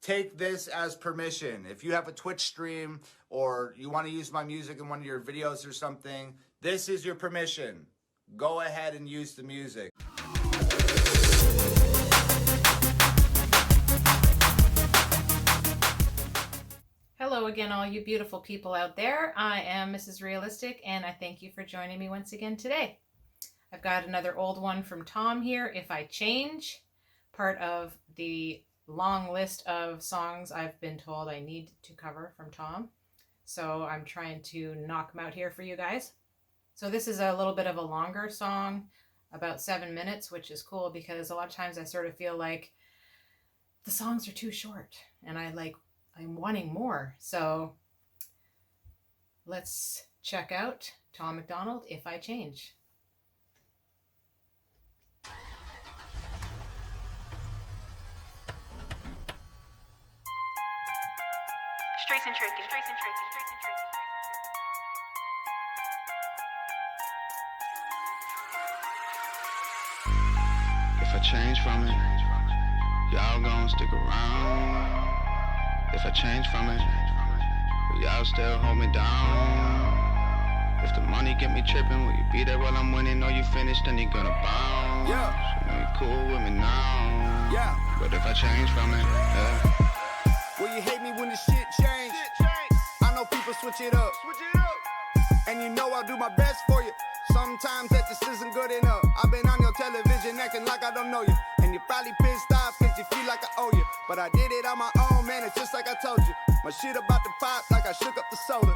take this as permission. If you have a Twitch stream or you want to use my music in one of your videos or something, this is your permission. Go ahead and use the music. Hello again, all you beautiful people out there. I am Mrs. Realistic, and I thank you for joining me once again today. I've got another old one from Tom here, If I Change, part of the long list of songs I've been told I need to cover from Tom. So I'm trying to knock them out here for you guys. So this is a little bit of a longer song, about 7 minutes, which is cool because a lot of times I sort of feel like the songs are too short and I'm wanting more. So let's check out Tom Macdonald, If I Change. Streets and tricky, streets and tricky, streets and tricky. If I change from it, y'all gon' stick around. If I change from it, will y'all still hold me down? If the money get me trippin', will you be there while I'm winning? Or you finished, then you gonna bounce? Yeah. So you cool with me now? Yeah. But if I change from it, yeah. Will you hate me when the shit change? I know people switch it up. And you know I'll do my best for you. Sometimes that just isn't good enough. I've been on your television acting like I don't know you. And you're probably pissed off cause you feel like I owe you. But I did it on my own, man, it's just like I told you. My shit about to pop like I shook up the soda.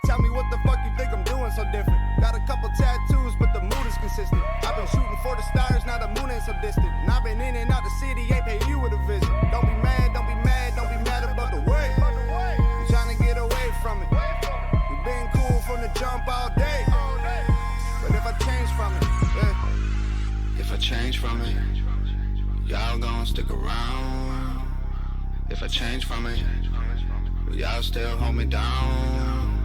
Tell me what the fuck you think I'm doing so different. Got a couple tattoos, but the mood is consistent. I've been shooting for the stars, now the moon ain't so distant. And I've been in and out the city, ain't pay you with a visit. Don't be mad, don't be mad, don't be mad about the way. I'm trying to get away from it. We've been cool from the jump all day. But if I change from it, yeah. If I change from it, y'all gon' stick around. If I change from it, will y'all still hold me down?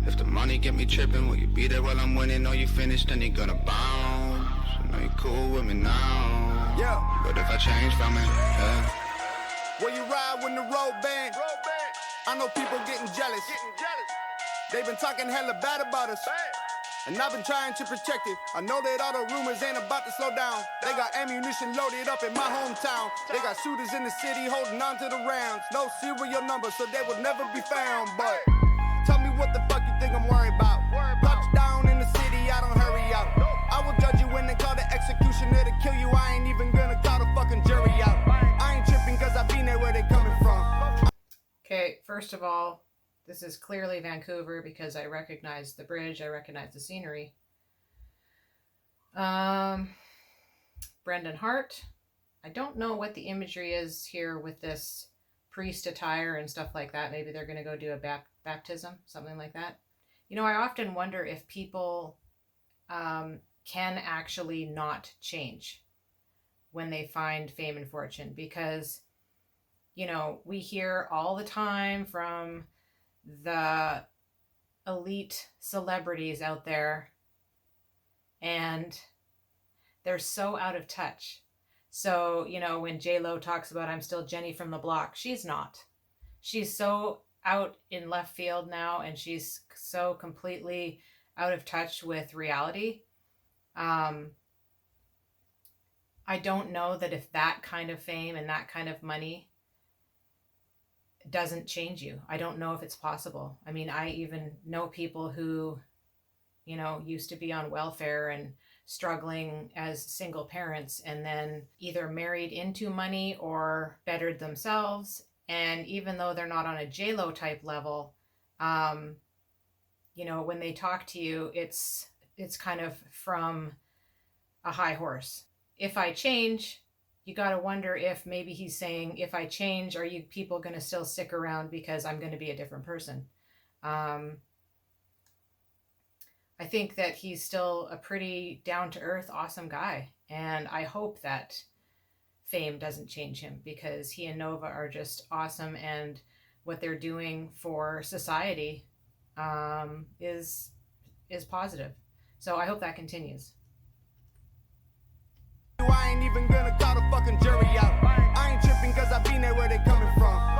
If the money get me trippin', will you be there while I'm winning? Or you finished, then you gonna bounce? I know you cool with me now. Yeah. But if I change from it, yeah. Will you ride when the road bang? I know people getting jealous. They've been talking hella bad about us. And I've been trying to protect it. I know that all the rumors ain't about to slow down. They got ammunition loaded up in my hometown. They got shooters in the city holding on to the rounds. No serial number, so they will never be found. But tell me what the fuck you think I'm worried about. Touchdown in the city, I don't hurry out. I will judge you when they call the executioner to kill you. I ain't even gonna call the fucking jury out. I ain't tripping cause I been there where they coming from. Okay, first of all, this is clearly Vancouver because I recognize the bridge, I recognize the scenery. Brendan Hart. I don't know what the imagery is here with this priest attire and stuff like that. Maybe they're going to go do a baptism, something like that. You know, I often wonder if people can actually not change when they find fame and fortune, because, you know, we hear all the time from the elite celebrities out there, and they're so out of touch. So, you know, when J-Lo talks about I'm still Jenny from the block, she's not. She's so out in left field now, and she's so completely out of touch with reality. I don't know that if that kind of fame and that kind of money doesn't change you. I don't know if it's possible. I mean, I even know people who, you know, used to be on welfare and struggling as single parents, and then either married into money or bettered themselves. And even though they're not on a J-Lo type level, you know, when they talk to you, it's kind of from a high horse. If I change, you got to wonder if maybe he's saying, if I change, are you people going to still stick around because I'm going to be a different person? I think that he's still a pretty down-to-earth, awesome guy. And I hope that fame doesn't change him, because he and Nova are just awesome. And what they're doing for society is positive. So I hope that continues. I ain't even gonna call the fucking jury out. I ain't tripping cause I been there where they coming from.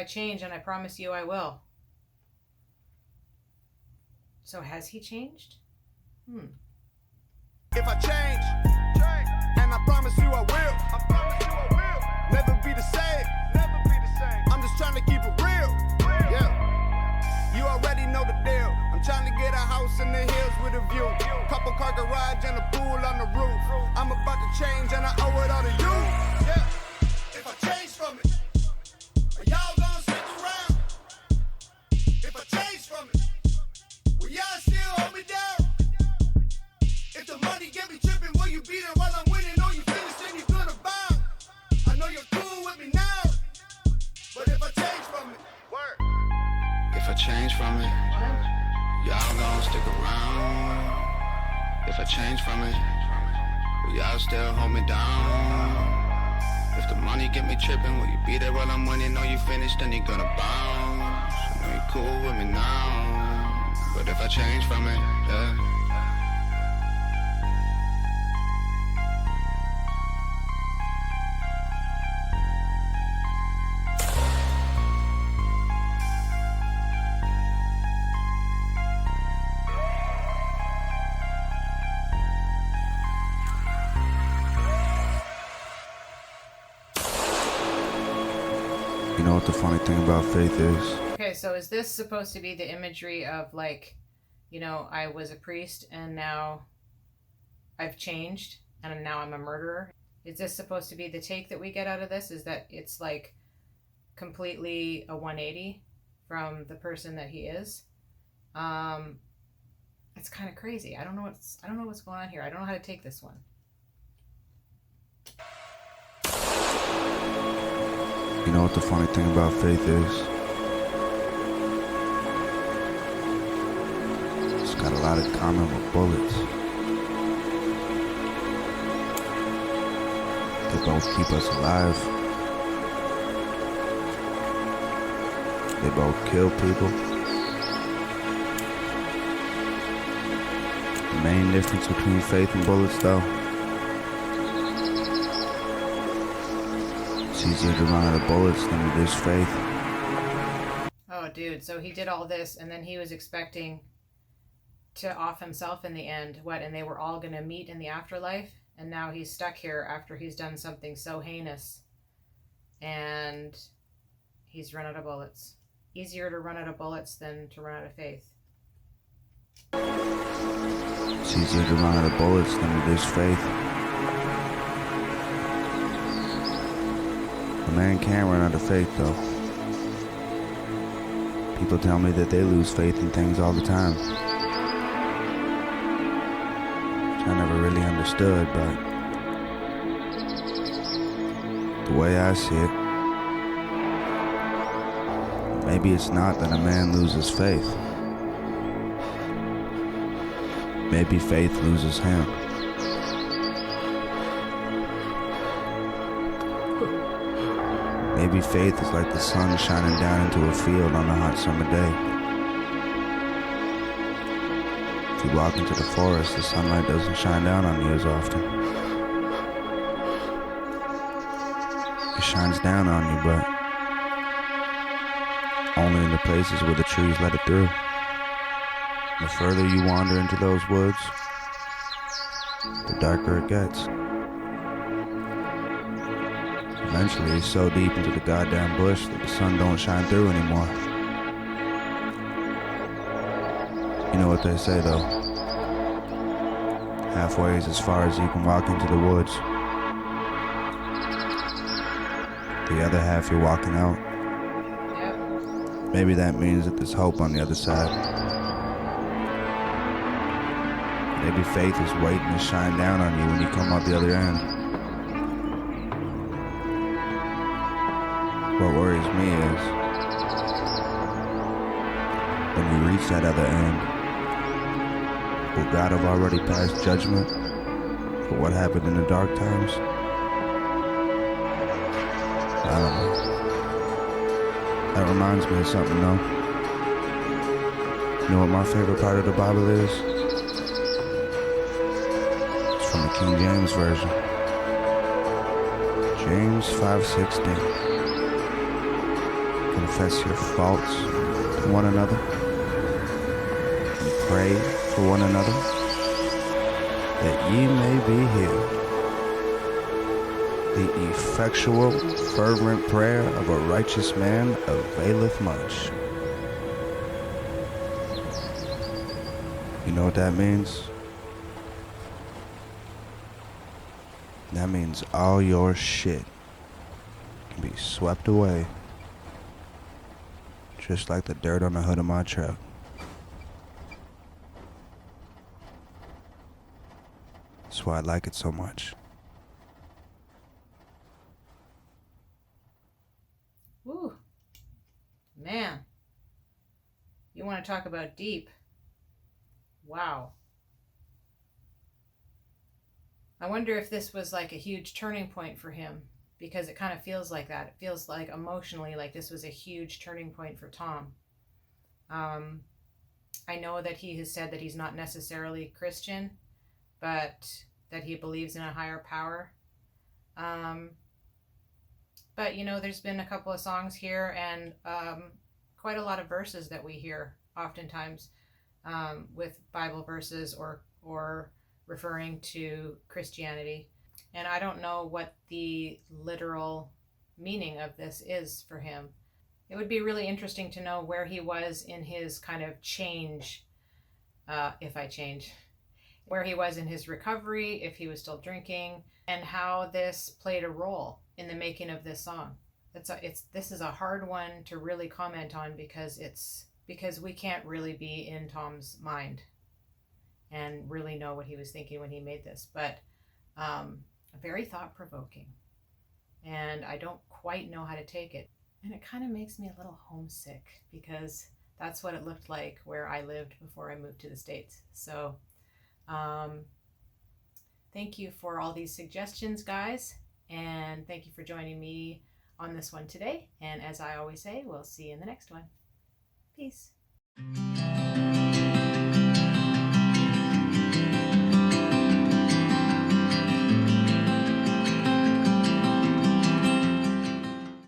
I change, and I promise you I will. So has he changed? If I change, and I promise you I will, never be the same. I'm just trying to keep it real. Yeah, you already know the deal. I'm trying to get a house in the hills with a view, couple car garage and a pool on the roof. I'm about to change and I owe it all to you. Yeah, if I change from it, are y'all gonna stick around? If I change from it, will y'all still hold me down? If the money get me tripping, will you be there while I'm winning? Or you finished and you gonna bow? I know you're cool with me now, but if I change from it, word. If I change from it, y'all gon' stick around. If I change from it, will y'all still hold me down? If the money get me tripping, will you be there while I'm winning? Or you finished and you gonna bounce? I know you cool with me now, but if I change from it, yeah. You know what the funny thing about faith is? Okay, so is this supposed to be the imagery of like, you know, I was a priest and now I've changed and now I'm a murderer? Is this supposed to be the take that we get out of this? Is that it's like completely a 180 from the person that he is? It's kind of crazy. I don't know what's going on here. I don't know how to take this one. You know what the funny thing about faith is? It's got a lot in common with bullets. They both keep us alive. They both kill people. The main difference between faith and bullets, though, it's easier to run out of bullets than it is faith. Oh, dude, so he did all this and then he was expecting to off himself in the end. What, and they were all going to meet in the afterlife? And now he's stuck here after he's done something so heinous. And he's run out of bullets. Easier to run out of bullets than to run out of faith. It's easier to run out of bullets than it is faith. A man can't run out of faith, though. People tell me that they lose faith in things all the time, which I never really understood, but the way I see it, maybe it's not that a man loses faith. Maybe faith loses him. Maybe faith is like the sun shining down into a field on a hot summer day. If you walk into the forest, the sunlight doesn't shine down on you as often. It shines down on you, but only in the places where the trees let it through. The further you wander into those woods, the darker it gets. Eventually, it's so deep into the goddamn bush that the sun don't shine through anymore. You know what they say, though. Halfway is as far as you can walk into the woods. The other half you're walking out. Yep. Maybe that means that there's hope on the other side. Maybe faith is waiting to shine down on you when you come out the other end. What worries me is when we reach that other end, will God have already passed judgment for what happened in the dark times? I don't know. That reminds me of something, though. You know what my favorite part of the Bible is? It's from the King James Version. James 5:16. For the confess your faults to one another and pray for one another, that ye may be healed. The effectual, fervent prayer of a righteous man availeth much. You know what that means? That means all your shit can be swept away, just like the dirt on the hood of my truck. That's why I like it so much. Woo. Man. You want to talk about deep. Wow. I wonder if this was like a huge turning point for him, because it kind of feels like that. It feels like emotionally like this was a huge turning point for Tom. I know that he has said that he's not necessarily Christian, but that he believes in a higher power. But, you know, there's been a couple of songs here and quite a lot of verses that we hear oftentimes with Bible verses or referring to Christianity. And I don't know what the literal meaning of this is for him. It would be really interesting to know where he was in his kind of change, if I change, where he was in his recovery, if he was still drinking, and how this played a role in the making of this song. This is a hard one to really comment on because we can't really be in Tom's mind and really know what he was thinking when he made this, but very thought-provoking, and I don't quite know how to take it, and it kind of makes me a little homesick because that's what it looked like where I lived before I moved to the States. So thank you for all these suggestions, guys, and thank you for joining me on this one today, and as I always say, we'll see you in the next one. Peace.